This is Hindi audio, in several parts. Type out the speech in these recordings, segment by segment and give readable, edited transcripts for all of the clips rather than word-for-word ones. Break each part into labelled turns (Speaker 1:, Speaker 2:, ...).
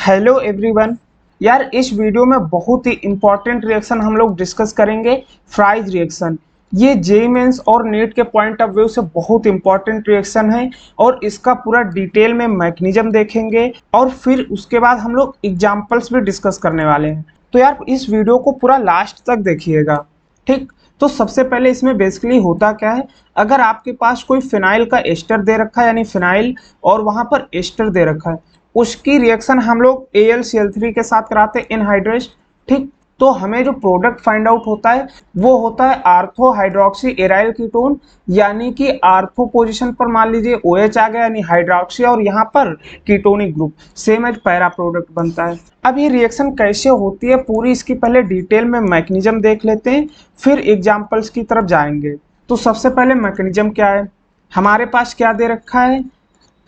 Speaker 1: Hello everyone. यार इस वीडियो में बहुत ही इम्पोर्टेंट रिएक्शन हम लोग डिस्कस करेंगे, फ्राइज रिएक्शन। ये जेईई मेंस और नीट के पॉइंट ऑफ व्यू से बहुत इंपॉर्टेंट रिएक्शन है और इसका पूरा डिटेल में मैकेनिज्म देखेंगे और फिर उसके बाद हम लोग एग्जांपल्स भी डिस्कस करने वाले हैं। तो यार इस वीडियो को पूरा लास्ट तक देखिएगा, ठीक। तो सबसे पहले इसमें बेसिकली होता क्या है, अगर आपके पास कोई फिनाइल का एस्टर दे रखा है यानी फिनाइल और वहां पर एस्टर दे रखा है, उसकी रिएक्शन हम लोग AlCl3 के साथ कराते हैं एनहाइड्रेट, ठीक। तो हमें जो प्रोडक्ट फाइंड आउट होता है वो होता है आर्थो हाइड्रोक्सी एराइल कीटोन, यानी कि आर्थो पोजीशन पर मान लीजिए OH आ गया यानी हाइड्रोक्सी और यहाँ पर ketonic group same as para product बनता है। अब ये रिएक्शन कैसे होती है पूरी इसकी पहले डिटेल में मैकेनिज्म देख लेते हैं, फिर एग्जाम्पल्स की तरफ जाएंगे। तो सबसे पहले मैकेनिज्म क्या है, हमारे पास क्या दे रखा है,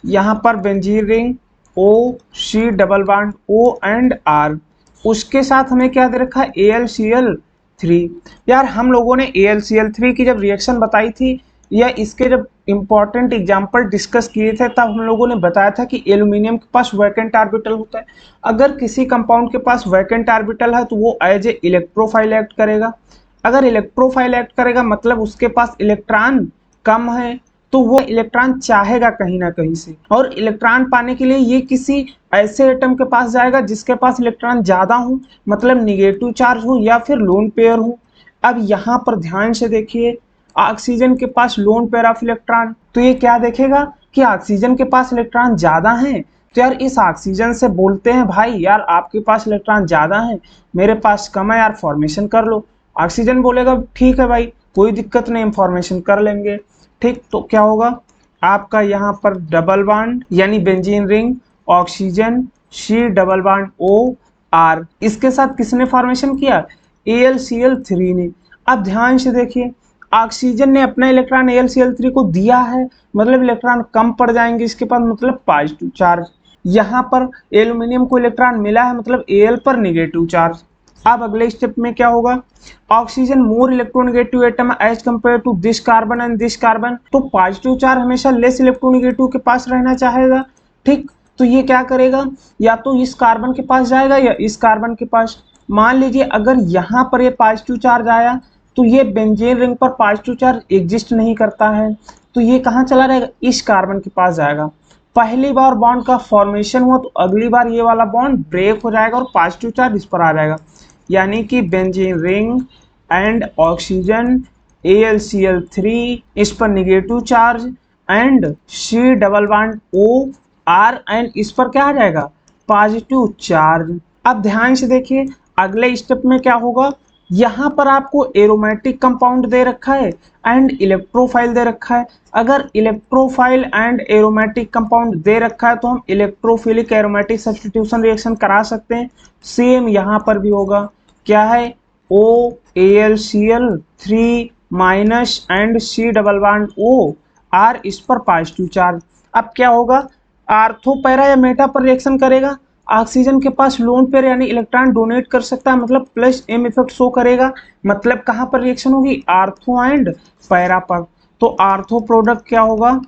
Speaker 1: यहाँ पर benzene ring O, C double bond O and R, उसके साथ हमें क्या दे रखा है AlCl3। यार हम लोगों ने AlCl3 की जब रिएक्शन बताई थी या इसके जब इंपॉर्टेंट एग्जांपल डिस्कस किए थे तब हम लोगों ने बताया था कि एल्यूमिनियम के पास वैकेंट ऑर्बिटल होता है। अगर किसी कंपाउंड के पास वैकेंट ऑर्बिटल है तो वो एज ए इलेक्ट्रोफाइल एक्ट करेगा। अगर इलेक्ट्रोफाइल एक्ट करेगा मतलब उसके पास इलेक्ट्रॉन कम है तो वो इलेक्ट्रॉन चाहेगा कहीं ना कहीं से, और इलेक्ट्रॉन पाने के लिए ये किसी ऐसे एटम के पास जाएगा जिसके पास इलेक्ट्रॉन ज्यादा हो, मतलब निगेटिव चार्ज हो या फिर लोन पेयर हो। अब यहाँ पर ध्यान से देखिए, ऑक्सीजन के पास लोन पेयर ऑफ इलेक्ट्रॉन, तो ये क्या देखेगा कि ऑक्सीजन के पास इलेक्ट्रॉन ज्यादा है, तो यार इस ऑक्सीजन से बोलते हैं भाई यार आपके पास इलेक्ट्रॉन ज्यादा है, मेरे पास कम है, यार फॉर्मेशन कर लो। ऑक्सीजन बोलेगा ठीक है भाई कोई दिक्कत नहीं, फॉर्मेशन कर लेंगे, ठीक। तो क्या होगा आपका यहाँ पर डबल बॉन्ड यानी benzene ring oxygen C double bond OR, इसके साथ किसने फॉर्मेशन किया, AlCl3 ने। अब ध्यान से देखिए, ऑक्सीजन ने अपना इलेक्ट्रॉन AlCl3 को दिया है, मतलब इलेक्ट्रॉन कम पड़ जाएंगे इसके पास, मतलब पॉजिटिव चार्ज। यहाँ पर एल्यूमिनियम को इलेक्ट्रॉन मिला है मतलब Al पर निगेटिव चार्ज। अब अगले स्टेप में क्या होगा, oxygen more electronegative atom as compare to this carbon and this carbon, तो पॉजिटिव चार्ज हमेशा लेस इलेक्ट्रोनेगेटिव के पास रहना चाहेगा, ठीक। तो ये क्या करेगा, या तो इस कार्बन के पास जाएगा या इस कार्बन के पास। मान लीजिए अगर यहाँ पर ये पॉजिटिव चार्ज आया तो ये बेंजीन रिंग पर पॉजिटिव चार्ज एग्जिस्ट नहीं करता है, तो ये कहाँ चला जाएगा, इस कार्बन के पास जाएगा। पहली बार बॉन्ड का फॉर्मेशन हुआ तो अगली बार ये वाला बॉन्ड ब्रेक हो जाएगा और पॉजिटिव चार्ज इस पर आ जाएगा, यानी कि benzene ring and oxygen AlCl3 इस पर negative charge and C double bond OR and इस पर क्या आ जाएगा पॉजिटिव चार्ज। अब ध्यान से देखिए अगले स्टेप में क्या होगा, यहाँ पर आपको एरोमेटिक कंपाउंड दे रखा है एंड इलेक्ट्रोफाइल दे रखा है। अगर इलेक्ट्रोफाइल एंड एरोमेटिक कंपाउंड दे रखा है तो हम इलेक्ट्रोफिलिक एरोमेटिक सब्स्टिट्यूशन रिएक्शन करा सकते हैं। सेम यहाँ पर भी होगा, क्या है OAlCl3 minus and C double bond OR इस पर पॉजिटिव चार्ज। अब क्या होगा, आर्थो पैरा या मेटा पर रिएक्शन करेगा, ऑक्सीजन के पास लोन पेयर यानी इलेक्ट्रॉन डोनेट कर सकता है मतलब प्लस M इफेक्ट शो करेगा, मतलब कहाँ पर रिएक्शन होगी, आर्थो एंड पैरा पर। तो आर्थो प्रोडक्ट क्या होगा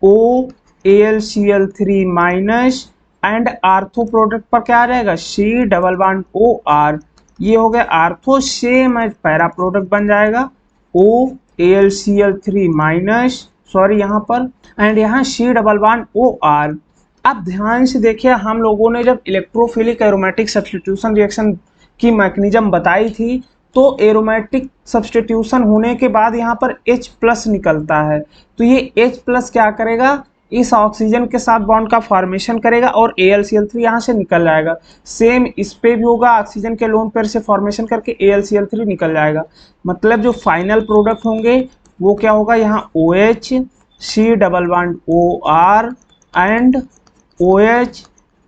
Speaker 1: OAlCl3 minus and ortho product पर क्या आ जाएगा C डबल बॉन्ड OR, ये हो गया ortho, same as para product बन जाएगा OAlCl3 माइनस, सॉरी यहाँ पर, एंड यहाँ C डबल बॉन्ड OR। अब ध्यान से देखिए हम लोगों ने जब इलेक्ट्रोफिलिक एरोमेटिक सब्स्टिट्यूशन रिएक्शन की मैकेनिज्म बताई थी तो एरोमेटिक सब्स्टिट्यूशन होने के बाद यहाँ पर H+ निकलता है, तो ये H+ क्या करेगा, इस ऑक्सीजन के साथ बॉन्ड का फॉर्मेशन करेगा और AlCl3 यहाँ से निकल जाएगा। सेम इस पे भी होगा, ऑक्सीजन के लोन पेयर से फॉर्मेशन करके AlCl3 निकल जाएगा, मतलब जो फाइनल प्रोडक्ट होंगे वो क्या होगा, यहाँ OH C double bond OR and OH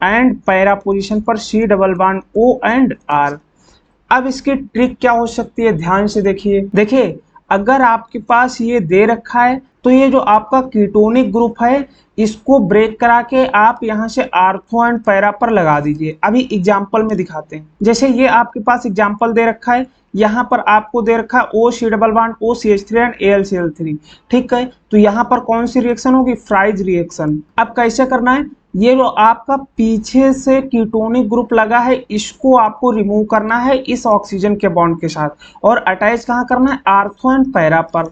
Speaker 1: and para position पर C double bond O and R। अब इसकी ट्रिक क्या हो सकती है, ध्यान से देखिए अगर आपके पास ये दे रखा है तो ये जो आपका कीटोनिक ग्रुप है इसको ब्रेक करा के आप यहाँ से आर्थो एंड पैरा पर लगा दीजिए। अभी एग्जाम्पल में दिखाते हैं, जैसे ये आपके पास एग्जाम्पल दे रखा है, यहाँ पर आपको दे रखा है OC double bond OCH3 and AlCl3, ठीक है। तो यहाँ पर कौन सी रिएक्शन होगी, फ्राइज रिएक्शन। अब कैसे करना है, ये जो आपका पीछे से कीटोनिक ग्रुप लगा है इसको आपको रिमूव करना है इस ऑक्सीजन के बॉन्ड के साथ, और अटैच कहाँ करना है, आर्थो एंड पैरा पर।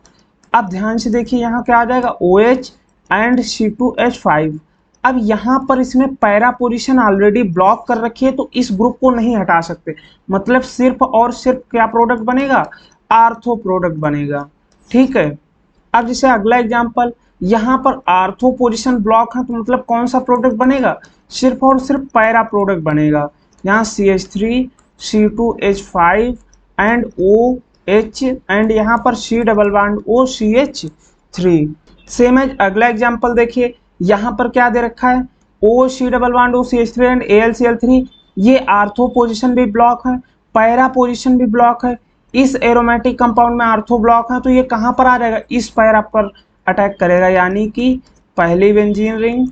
Speaker 1: अब ध्यान से देखिए यहाँ क्या आ जाएगा, OH एंड C2H5। अब यहाँ पर इसमें पैरा पोजीशन ऑलरेडी ब्लॉक कर रखी है तो इस ग्रुप को नहीं हटा सकते, मतलब सिर्फ और सिर्फ क्या प्रोडक्ट बनेगा, आर्थो प्रोडक्ट बनेगा। ठीक है। अब जैसे अगला एग्जांपल, यहाँ पर आर्थो पोजीशन ब्लॉक है तो मतलब कौन सा प्रोडक्ट बनेगा, सिर्फ और सिर्फ पैरा प्रोडक्ट बनेगा। यहाँ CH3 C2H5 and OH and यहाँ पर C double bond O CH3। Same as अगला एग्जांपल देखिए, यहाँ पर क्या दे रखा है, OC double bond O CH3 and AlCl3। ये आर्थो पोजीशन भी ब्लॉक है, पैरा पोजीशन भी ब्लॉक है। इस एरोमेटिक कंपाउंड में आर्थो ब्लॉक है तो ये कहाँ पर आ जाएगा, इस पैरा पर अटैक करेगा, यानी कि पहली बेंजीन रिंग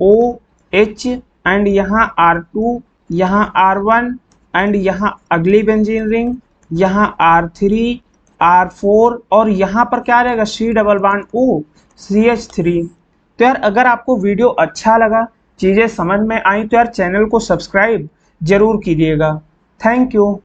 Speaker 1: OH एंड यहाँ R2, यहाँ R1 एंड यहाँ अगली बेंजीन रिंग, यहाँ R3 R4 और यहाँ पर क्या आ जाएगा, C double bond O CH3। तो यार अगर आपको वीडियो अच्छा लगा, चीज़ें समझ में आई तो यार चैनल को सब्सक्राइब जरूर कीजिएगा। Thank you.